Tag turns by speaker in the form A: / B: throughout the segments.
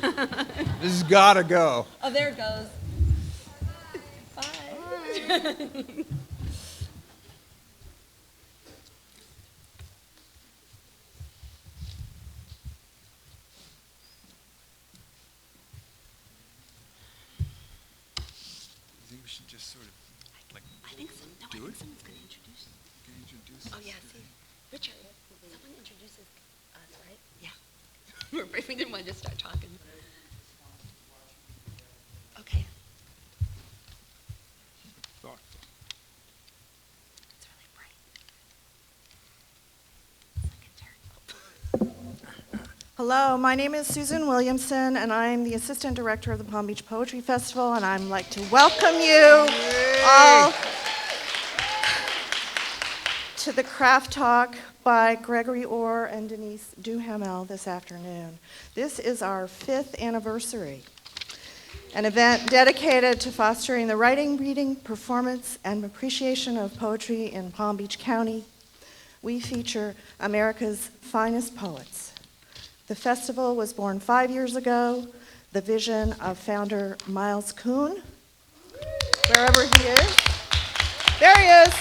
A: This has got to go.
B: Oh, there it goes. Bye.
A: I think we should just sort of like
B: I think so. No,
A: do
B: I think
A: it.
B: someone's going to introduce.
A: Introduce
B: Oh,
A: us
B: yeah,
A: to
B: see.
A: the-
B: Richard, someone introduces us, right? Yeah. We didn't want to just start talking. Okay.
A: Thoughtful.
B: It's really bright. It's like a turn.
C: Hello, my name is Susan Williamson, and I'm the Assistant Director of the Palm Beach Poetry Festival, and I'd like to welcome you all to the Craft Talk by Gregory Orr and Denise Duhamel this afternoon. This is our 5th anniversary, an event dedicated to fostering the writing, reading, performance, and appreciation of poetry in Palm Beach County. We feature America's finest poets. The festival was born 5 years ago, the vision of founder Miles Kuhn, wherever he is. There he is.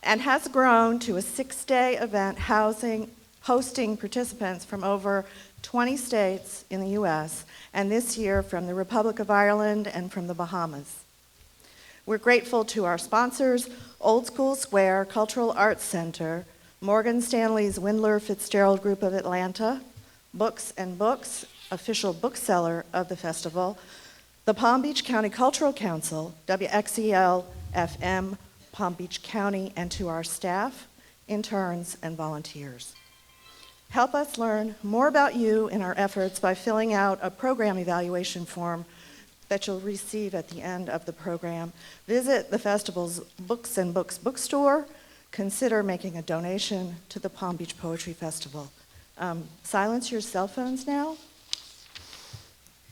C: And has grown to a 6-day event hosting participants from over 20 states in the U.S., and this year from the Republic of Ireland and from the Bahamas. We're grateful to our sponsors, Old School Square Cultural Arts Center, Morgan Stanley's Windler Fitzgerald Group of Atlanta, Books and Books, official bookseller of the festival, the Palm Beach County Cultural Council, WXEL-FM, Palm Beach County, and to our staff, interns, and volunteers. Help us learn more about you and our efforts by filling out a program evaluation form that you'll receive at the end of the program. Visit the festival's Books and Books bookstore. Consider making a donation to the Palm Beach Poetry Festival. Silence your cell phones now,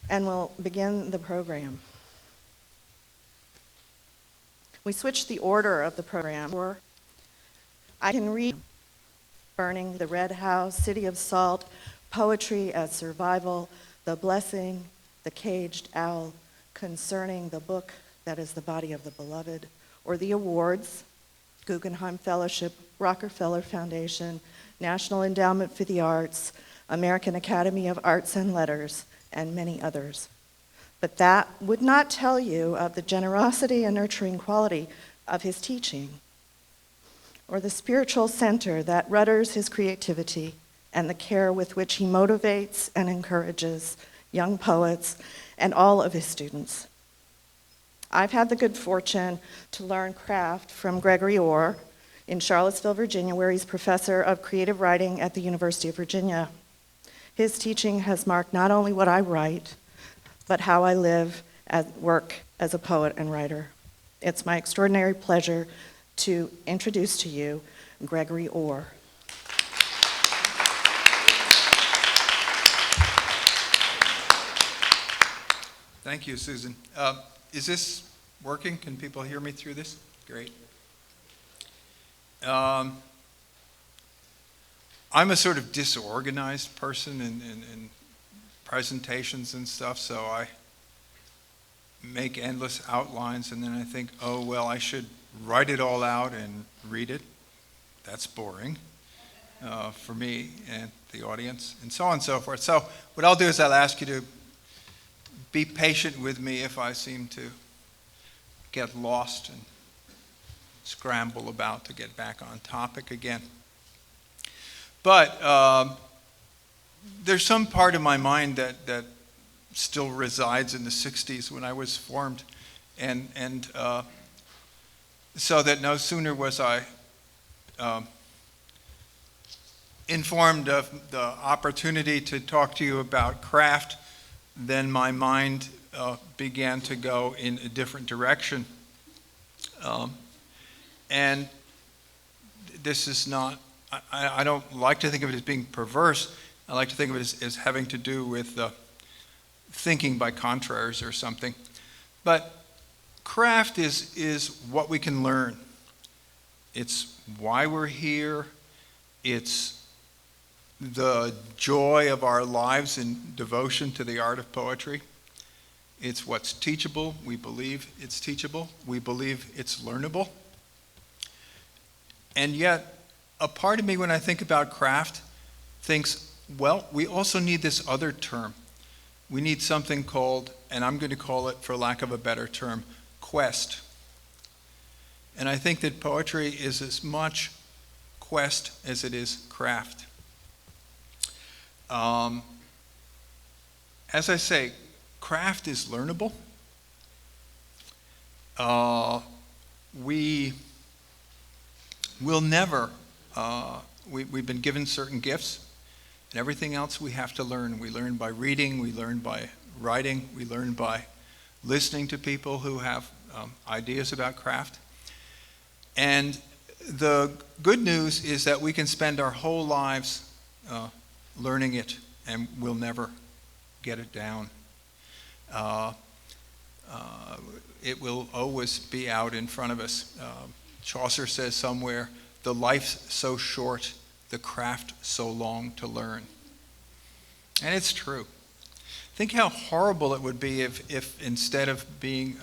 C: and we'll begin the program. We switched the order of the program. I can read Burning the Red House, City of Salt, Poetry as Survival, The Blessing, The Caged Owl, Concerning the Book That is the Body of the Beloved, or the awards, Guggenheim Fellowship, Rockefeller Foundation, National Endowment for the Arts, American Academy of Arts and Letters, and many others. But that would not tell you of the generosity and nurturing quality of his teaching, or the spiritual center that rudders his creativity and the care with which he motivates and encourages young poets and all of his students. I've had the good fortune to learn craft from Gregory Orr in Charlottesville, Virginia, where he's professor of creative writing at the University of Virginia. His teaching has marked not only what I write, but how I live and work as a poet and writer. It's my extraordinary pleasure to introduce to you Gregory Orr.
A: Thank you, Susan. Is this working? Can people hear me through this? Great. I'm a sort of disorganized person in presentations and stuff, so I make endless outlines, and then I think, oh, well, I should write it all out and read it. That's boring for me and the audience, and so on and so forth. So what I'll do is I'll ask you to be patient with me if I seem to get lost and scramble about to get back on topic again. But there's some part of my mind that still resides in the 60s when I was formed, and so that no sooner was I informed of the opportunity to talk to you about craft, then my mind began to go in a different direction. And this is not, I don't like to think of it as being perverse. I like to think of it as having to do with thinking by contraries or something. But craft is what we can learn. It's why we're here. It's the joy of our lives in devotion to the art of poetry. It's what's teachable. We believe it's teachable. We believe it's learnable. And yet, a part of me, when I think about craft, thinks, well, we also need this other term. We need something called, and I'm going to call it, for lack of a better term, quest. And I think that poetry is as much quest as it is craft. As I say, craft is learnable. We will never, we've been given certain gifts, and everything else we have to learn. We learn by reading, we learn by writing, we learn by listening to people who have ideas about craft. And the good news is that we can spend our whole lives learning it, and we'll never get it down. It will always be out in front of us. Chaucer says somewhere, "The life's so short, the craft so long to learn." And it's true. Think how horrible it would be if instead of being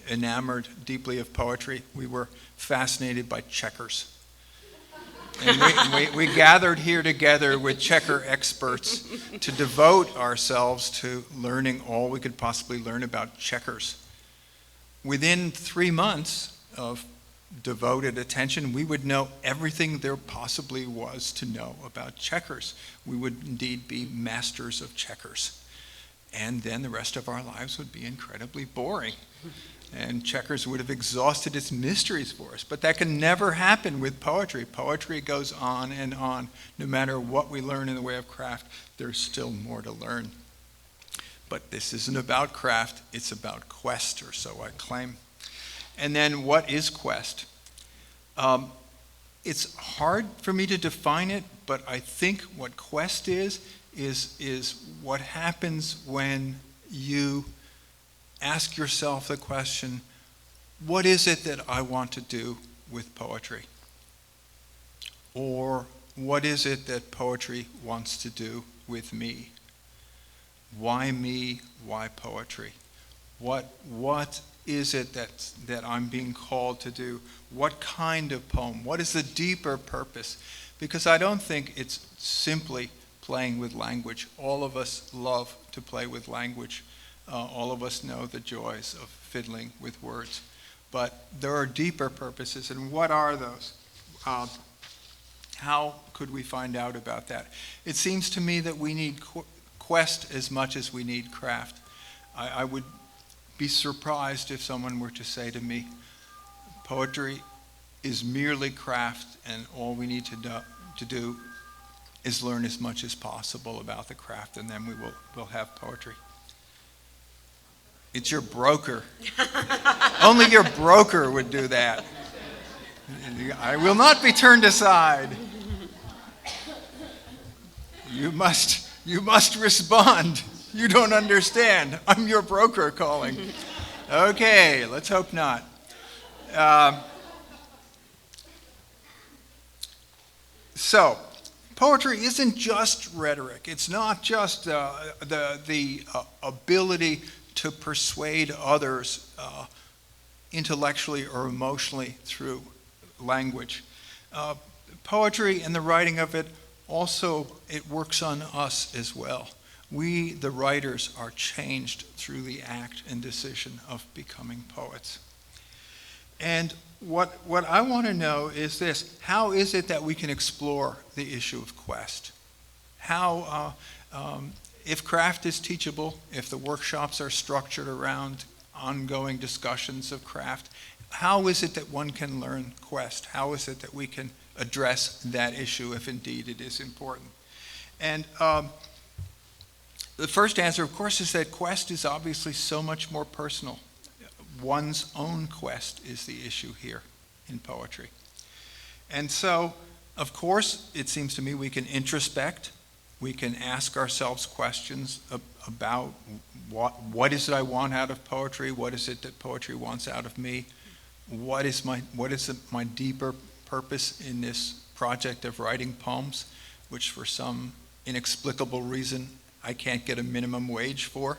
A: enamored deeply of poetry, we were fascinated by checkers. And we gathered here together with checker experts to devote ourselves to learning all we could possibly learn about checkers. Within 3 months of devoted attention, we would know everything there possibly was to know about checkers. We would indeed be masters of checkers. And then the rest of our lives would be incredibly boring. And checkers would have exhausted its mysteries for us. But that can never happen with poetry. Poetry goes on and on. No matter what we learn in the way of craft, there's still more to learn. But this isn't about craft, it's about quest, or so I claim. And then what is quest? It's hard for me to define it, but I think what quest is what happens when you ask yourself the question, what is it that I want to do with poetry? Or what is it that poetry wants to do with me? Why me? Why poetry? What is it that I'm being called to do? What kind of poem? What is the deeper purpose? Because I don't think it's simply playing with language. All of us love to play with language. All of us know the joys of fiddling with words. But there are deeper purposes, and what are those? How could we find out about that? It seems to me that we need quest as much as we need craft. I would be surprised if someone were to say to me, poetry is merely craft, and all we need to do is learn as much as possible about the craft, and then we'll have poetry. It's your broker. Only your broker would do that. I will not be turned aside. You must respond. You don't understand. I'm your broker calling. Okay, let's hope not. So, poetry isn't just rhetoric. It's not just the ability to persuade others intellectually or emotionally through language. Poetry and the writing of it also, it works on us as well. We, the writers, are changed through the act and decision of becoming poets. And what I want to know is this: how is it that we can explore the issue of quest? How, if craft is teachable, if the workshops are structured around ongoing discussions of craft, how is it that one can learn quest? How is it that we can address that issue if indeed it is important? And the first answer, of course, is that quest is obviously so much more personal. One's own quest is the issue here in poetry. And so, of course, it seems to me we can introspect. We can ask ourselves questions about what is it I want out of poetry? What is it that poetry wants out of me? What is my deeper purpose in this project of writing poems, which for some inexplicable reason I can't get a minimum wage for.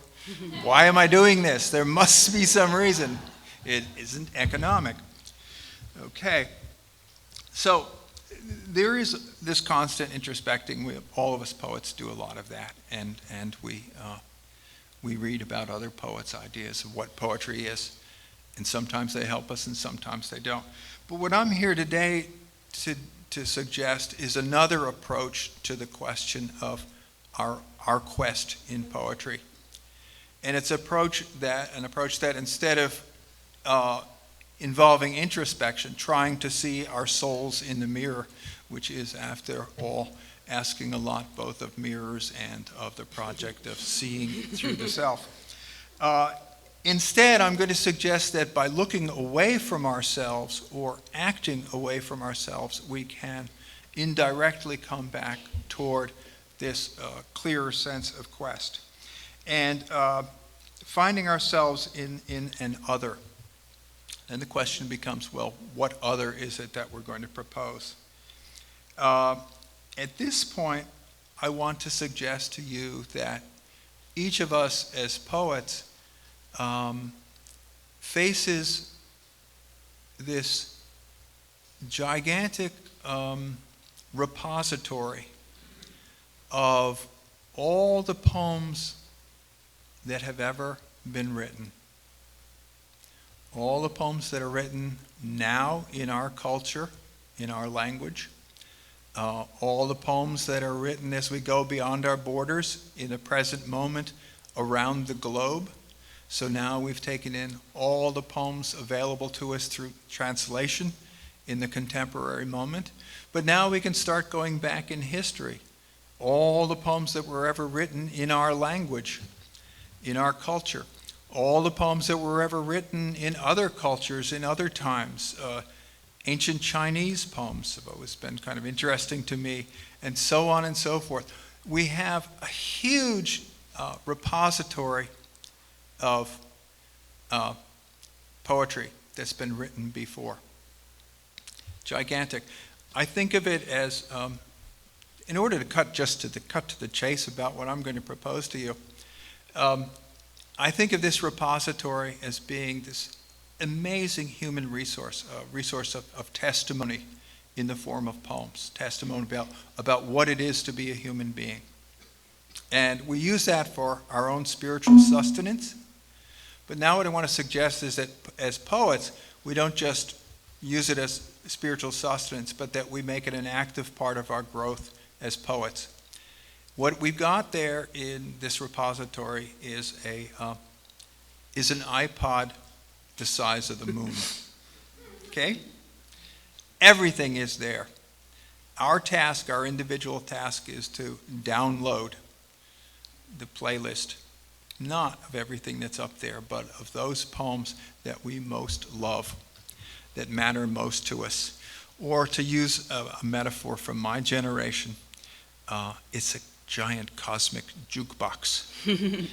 A: Why am I doing this? There must be some reason. It isn't economic. Okay. So there is this constant introspecting. All of us poets do a lot of that, and we read about other poets' ideas of what poetry is, and sometimes they help us and sometimes they don't. But what I'm here today to suggest is another approach to the question of our quest in poetry. And it's an approach that instead of involving introspection, trying to see our souls in the mirror, which is, after all, asking a lot both of mirrors and of the project of seeing through the self. Instead, I'm going to suggest that by looking away from ourselves or acting away from ourselves, we can indirectly come back toward this clearer sense of quest. And finding ourselves in an other. And the question becomes, well, what other is it that we're going to propose? At this point, I want to suggest to you that each of us as poets faces this gigantic repository of all the poems that have ever been written. All the poems that are written now in our culture, in our language. All the poems that are written as we go beyond our borders in the present moment around the globe. So now we've taken in all the poems available to us through translation in the contemporary moment. But now we can start going back in history. All the poems that were ever written in our language, in our culture. All the poems that were ever written in other cultures, in other times. Ancient Chinese poems have always been kind of interesting to me, and so on and so forth. We have a huge repository of poetry that's been written before. Gigantic. I think of it as, in order to cut to the chase about what I'm going to propose to you, I think of this repository as being this amazing human resource, a resource of testimony in the form of poems, testimony about what it is to be a human being. And we use that for our own spiritual sustenance. But now what I want to suggest is that as poets, we don't just use it as spiritual sustenance, but that we make it an active part of our growth as poets. What we've got there in this repository is an iPod the size of the moon. Okay? Everything is there. Our task, our individual task, is to download the playlist, not of everything that's up there, but of those poems that we most love, that matter most to us. Or to use a metaphor from my generation, it's a giant cosmic jukebox.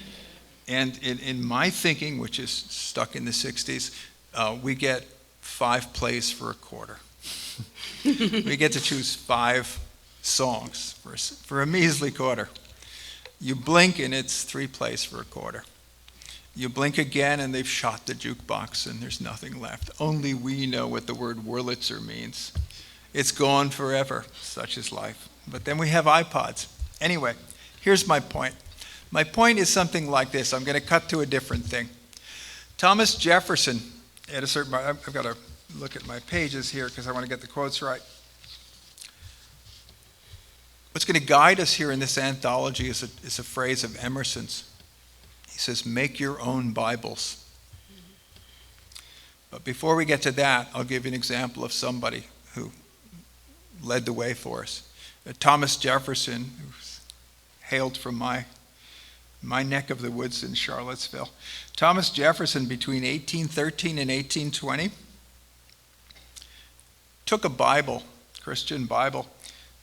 A: And in my thinking, which is stuck in the 60s, we get 5 plays for a quarter. We get to choose 5 songs for a measly quarter. You blink and it's 3 plays for a quarter. You blink again and they've shot the jukebox and there's nothing left. Only we know what the word Wurlitzer means. It's gone forever. Such is life. But then we have iPods. Anyway, here's my point. My point is something like this. I'm going to cut to a different thing. Thomas Jefferson, at a certain point, I've got to look at my pages here because I want to get the quotes right. What's going to guide us here in this anthology is a phrase of Emerson's. He says, "Make your own Bibles." But before we get to that, I'll give you an example of somebody who led the way for us. Thomas Jefferson, who hailed from my neck of the woods in Charlottesville. Thomas Jefferson, between 1813 and 1820, took a Bible, Christian Bible,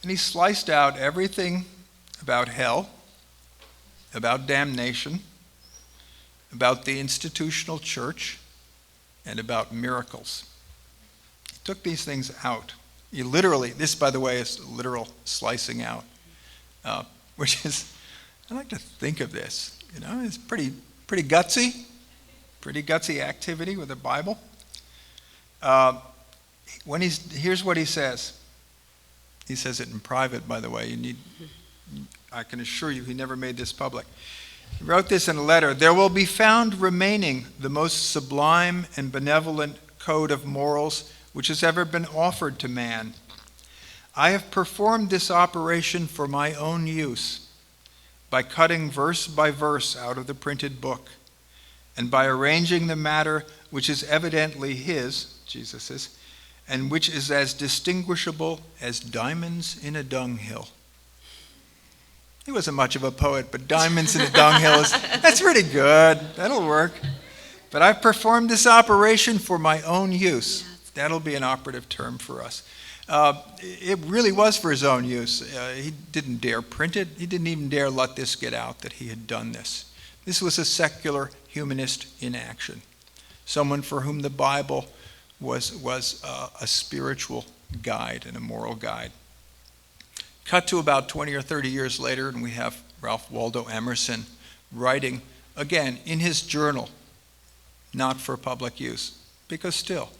A: and he sliced out everything about hell, about damnation, about the institutional church, and about miracles. He took these things out. He literally, this by the way is literal slicing out. which is, I like to think of this, it's pretty gutsy, activity with the Bible. Here's what he says. He says it in private, by the way. I can assure you he never made this public. He wrote this in a letter. There will be found remaining the most sublime and benevolent code of morals which has ever been offered to man. I have performed this operation for my own use by cutting verse by verse out of the printed book and by arranging the matter which is evidently his, Jesus's, and which is as distinguishable as diamonds in a dunghill. He wasn't much of a poet, but diamonds in a dunghill that's pretty good. That'll work. But I've performed this operation for my own use. That'll be an operative term for us. It really was for his own use. He didn't dare print it. He didn't even dare let this get out that he had done this. This was a secular humanist in action, someone for whom the Bible was a spiritual guide and a moral guide. Cut to about 20 or 30 years later, and we have Ralph Waldo Emerson writing, again, in his journal, not for public use, because still,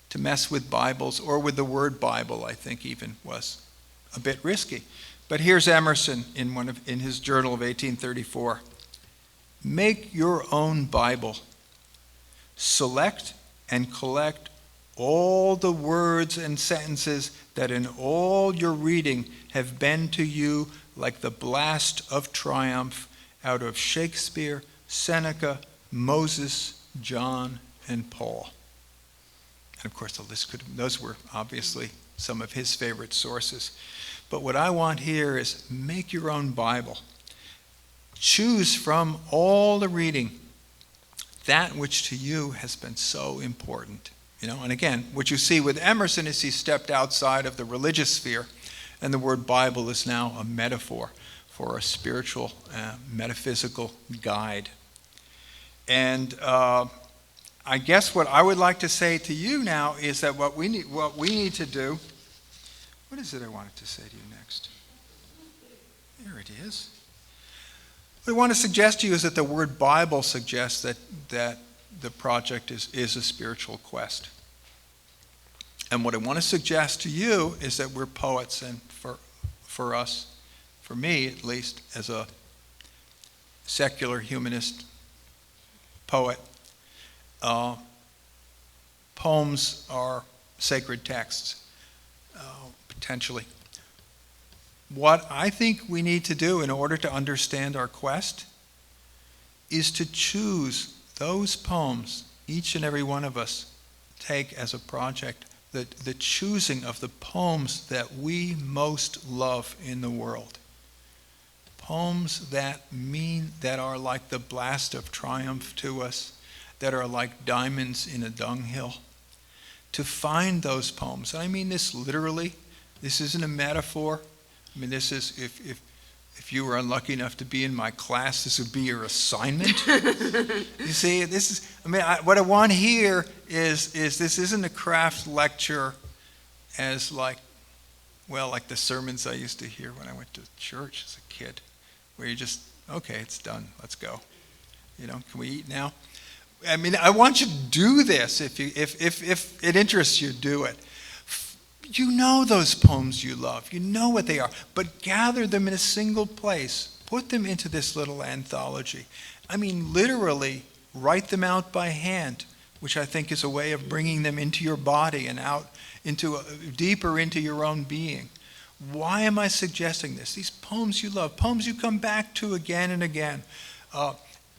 A: to mess with Bibles or with the word Bible, I think even was a bit risky. But here's Emerson in his journal of 1834. Make your own Bible. Select and collect all the words and sentences that in all your reading have been to you like the blast of triumph out of Shakespeare, Seneca, Moses, John, and Paul. And of course, those were obviously some of his favorite sources. But what I want here is make your own Bible. Choose from all the reading that which to you has been so important. And again, what you see with Emerson is he stepped outside of the religious sphere, and the word Bible is now a metaphor for a spiritual, metaphysical guide. And I guess what I would like to say to you now is that what we need to do. What is it I wanted to say to you next? There it is. What I want to suggest to you is that the word Bible suggests that the project is a spiritual quest. And what I want to suggest to you is that we're poets, and for us, for me at least, as a secular humanist poet, poems are sacred texts, potentially. What I think we need to do in order to understand our quest is to choose those poems, each and every one of us take as a project, the choosing of the poems that we most love in the world. Poems that are like the blast of triumph to us, that are like diamonds in a dunghill. To find those poems, and I mean this literally, this isn't a metaphor. I mean, this is, if you were unlucky enough to be in my class, this would be your assignment. You see, what I want here is this isn't a craft lecture as like the sermons I used to hear when I went to church as a kid, where you just, okay, it's done, let's go. Can we eat now? I mean, I want you to do this. If it interests you, do it. You know those poems you love. You know what they are. But gather them in a single place. Put them into this little anthology. I mean, literally, write them out by hand, which I think is a way of bringing them into your body and out deeper into your own being. Why am I suggesting this? These poems you love, poems you come back to again and again.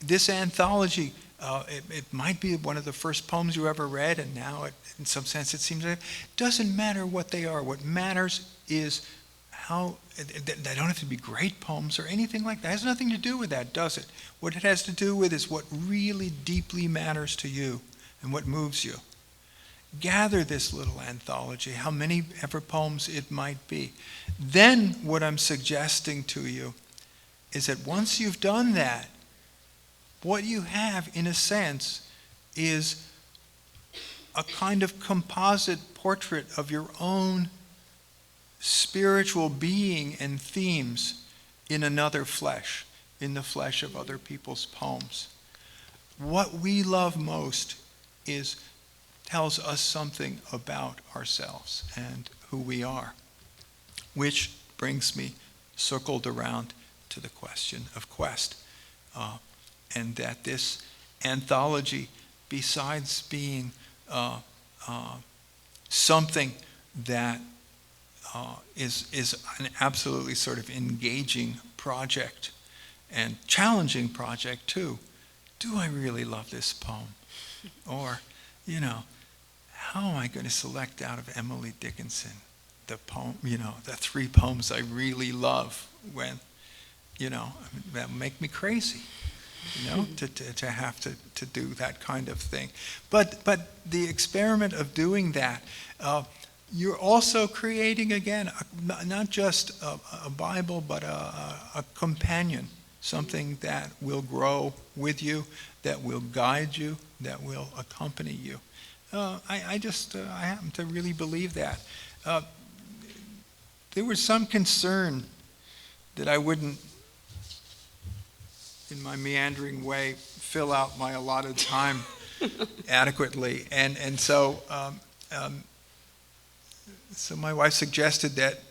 A: This anthology, it might be one of the first poems you ever read, and now in some sense it seems like it doesn't matter what they are. What matters is how, they don't have to be great poems or anything like that. It has nothing to do with that, does it? What it has to do with is what really deeply matters to you and what moves you. Gather this little anthology, how many ever poems it might be. Then what I'm suggesting to you is that once you've done that, what you have, in a sense, is a kind of composite portrait of your own spiritual being and themes in another flesh, in the flesh of other people's poems. What we love most tells us something about ourselves and who we are, which brings me circled around to the question of quest, and that this anthology, besides being something that is an absolutely sort of engaging project and challenging project too. Do I really love this poem? Or, how am I going to select out of Emily Dickinson the poem, the 3 poems I really love when, that make me crazy, to have to do that kind of thing. But the experiment of doing that, you're also creating, again, not just a Bible, but a companion, something that will grow with you, that will guide you, that will accompany you. I happen to really believe that. There was some concern that I wouldn't, in my meandering way, fill out my allotted time adequately. And so my wife suggested that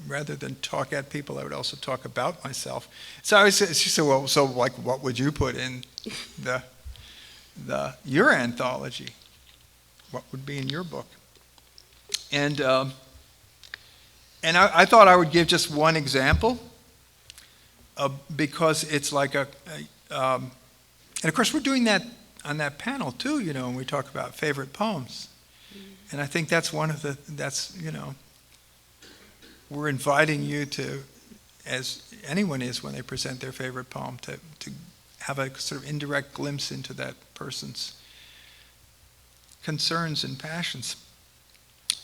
A: rather than talk at people, I would also talk about myself. So she said, well, so like, what would you put in your anthology? What would be in your book? And I thought I would give just one example, because it's like and of course we're doing that on that panel too, when we talk about favorite poems. And I think that's we're inviting you to, as anyone is when they present their favorite poem, to have a sort of indirect glimpse into that person's concerns and passions.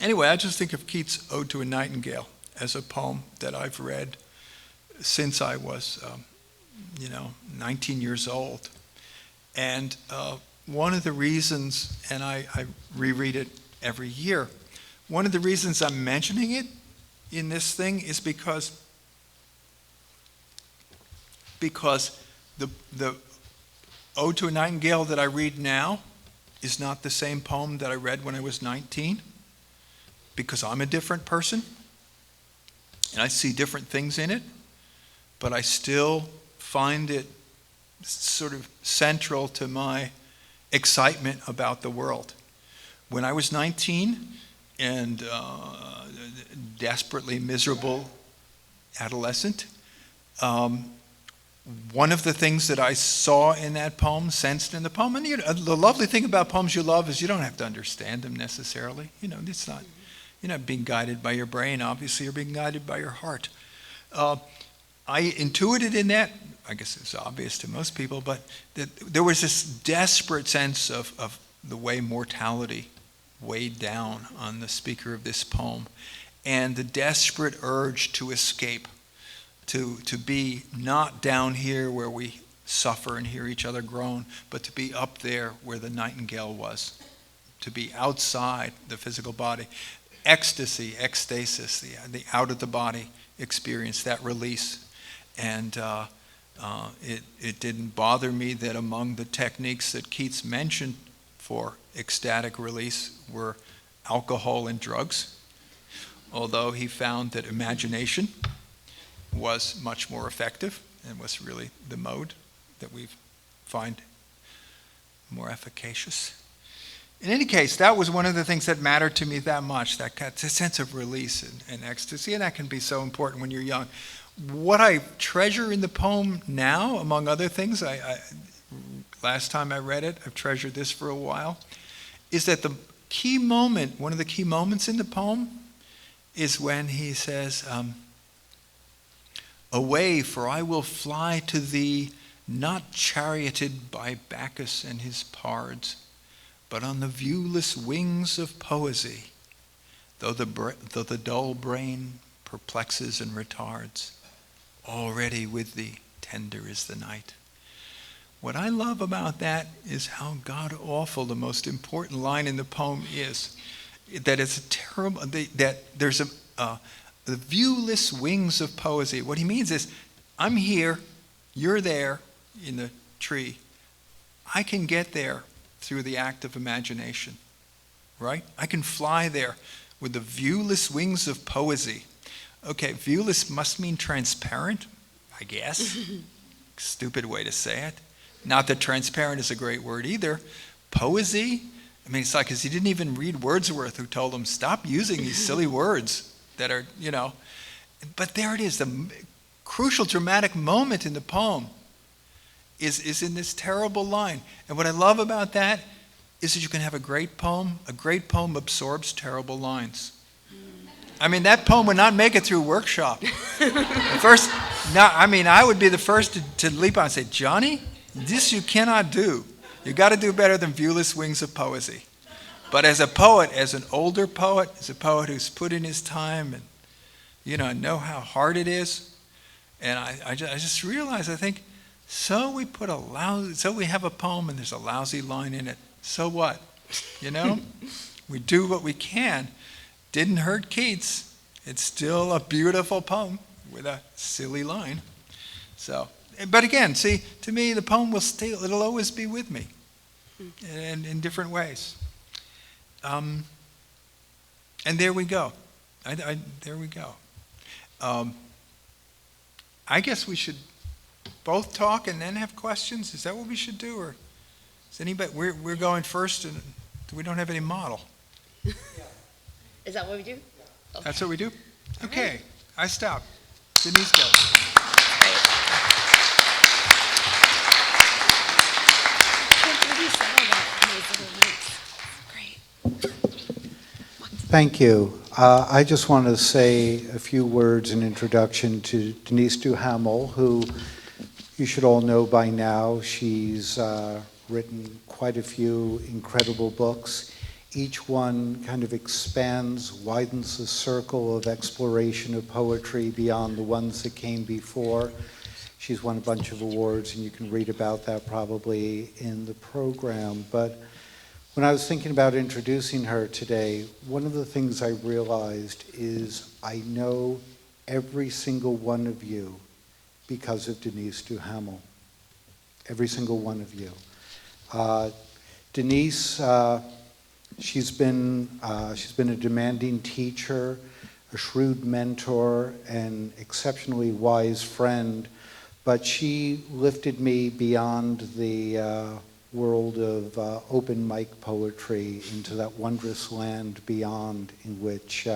A: Anyway, I just think of Keats' Ode to a Nightingale as a poem that I've read since I was, 19 years old. And one of the reasons, and I reread it every year, one of the reasons I'm mentioning it in this thing is because the Ode to a Nightingale that I read now is not the same poem that I read when I was 19, because I'm a different person and I see different things in it, but I still find it sort of central to my excitement about the world. When I was 19 and desperately miserable adolescent, one of the things that I saw in that poem, sensed in the poem, and the lovely thing about poems you love is you don't have to understand them necessarily. It's not, you're not being guided by your brain, obviously, you're being guided by your heart. I intuited in that, I guess it's obvious to most people, but that there was this desperate sense of the way mortality weighed down on the speaker of this poem, and the desperate urge to escape, to be not down here where we suffer and hear each other groan, but to be up there where the nightingale was, to be outside the physical body. Ecstasy, ecstasis, the out-of-the-body experience, that release. And it didn't bother me that among the techniques that Keats mentioned for ecstatic release were alcohol and drugs, although he found that imagination was much more effective and was really the mode that we find more efficacious. In any case, that was one of the things that mattered to me that much, that sense of release and ecstasy, and that can be so important when you're young. What I treasure in the poem now, among other things, last time I read it, I've treasured this for a while, is that the key moment, one of the key moments in the poem, is when he says, "Away, for I will fly to thee, not charioted by Bacchus and his pards, but on the viewless wings of poesy, though the dull brain perplexes and retards. Already with thee tender is the night." What I love about that is how god-awful the most important line in the poem is. That it's terrible, that there's the viewless wings of poesy. What he means is I'm here, you're there in the tree. I can get there through the act of imagination, right? I can fly there with the viewless wings of poesy. Okay, viewless must mean transparent, I guess. Stupid way to say it. Not that transparent is a great word either. Poesy, I mean, it's like, because he didn't even read Wordsworth, who told him, stop using these silly words that are, But there it is, the crucial dramatic moment in the poem is in this terrible line. And what I love about that is that you can have a great poem. A great poem absorbs terrible lines. I mean, that poem would not make it through workshop. I would be the first to leap on and say, Johnny, this you cannot do. You got to do better than viewless wings of poesy. But as a poet, as an older poet, as a poet who's put in his time and, know how hard it is, and I just realized, I think, so we have a poem and there's a lousy line in it. So what? We do what we can. Didn't hurt Keats. It's still a beautiful poem with a silly line. So, but again, see, to me, the poem it'll always be with me, in different ways. And there we go. There we go. I guess we should both talk and then have questions. Is that what we should do, or is anybody? We're going first, and we don't have any model.
B: Is that what we do? Okay.
A: That's what we do? Okay, I stop. Denise goes.
B: Great. You said all that in those little notes. Great.
D: Thank you. I just want to say a few words in introduction to Denise Duhamel, who you should all know by now. She's written quite a few incredible books. Each one kind of expands, widens the circle of exploration of poetry beyond the ones that came before. She's won a bunch of awards, and you can read about that probably in the program. But when I was thinking about introducing her today, one of the things I realized is I know every single one of you because of Denise Duhamel. Every single one of you. Denise, she's been a demanding teacher, a shrewd mentor, an exceptionally wise friend, but she lifted me beyond the world of open mic poetry into that wondrous land beyond, in which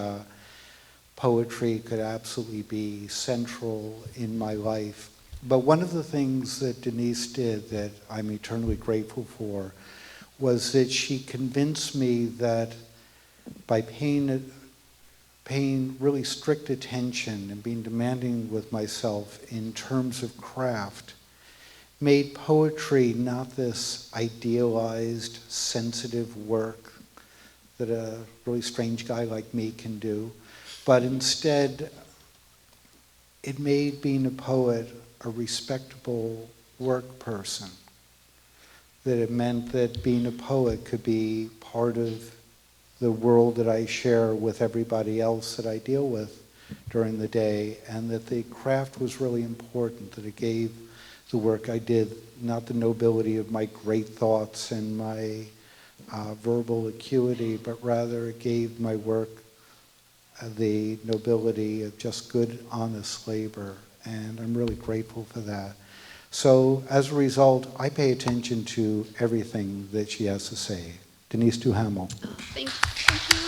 D: poetry could absolutely be central in my life. But one of the things that Denise did that I'm eternally grateful for was that she convinced me that by paying really strict attention and being demanding with myself in terms of craft, made poetry not this idealized, sensitive work that a really strange guy like me can do, but instead it made being a poet a respectable work person. That it meant that being a poet could be part of the world that I share with everybody else that I deal with during the day, and that the craft was really important, that it gave the work I did not the nobility of my great thoughts and my verbal acuity, but rather it gave my work the nobility of just good, honest labor, and I'm really grateful for that. So as a result, I pay attention to everything that she has to say. Denise Duhamel.
B: Thank you.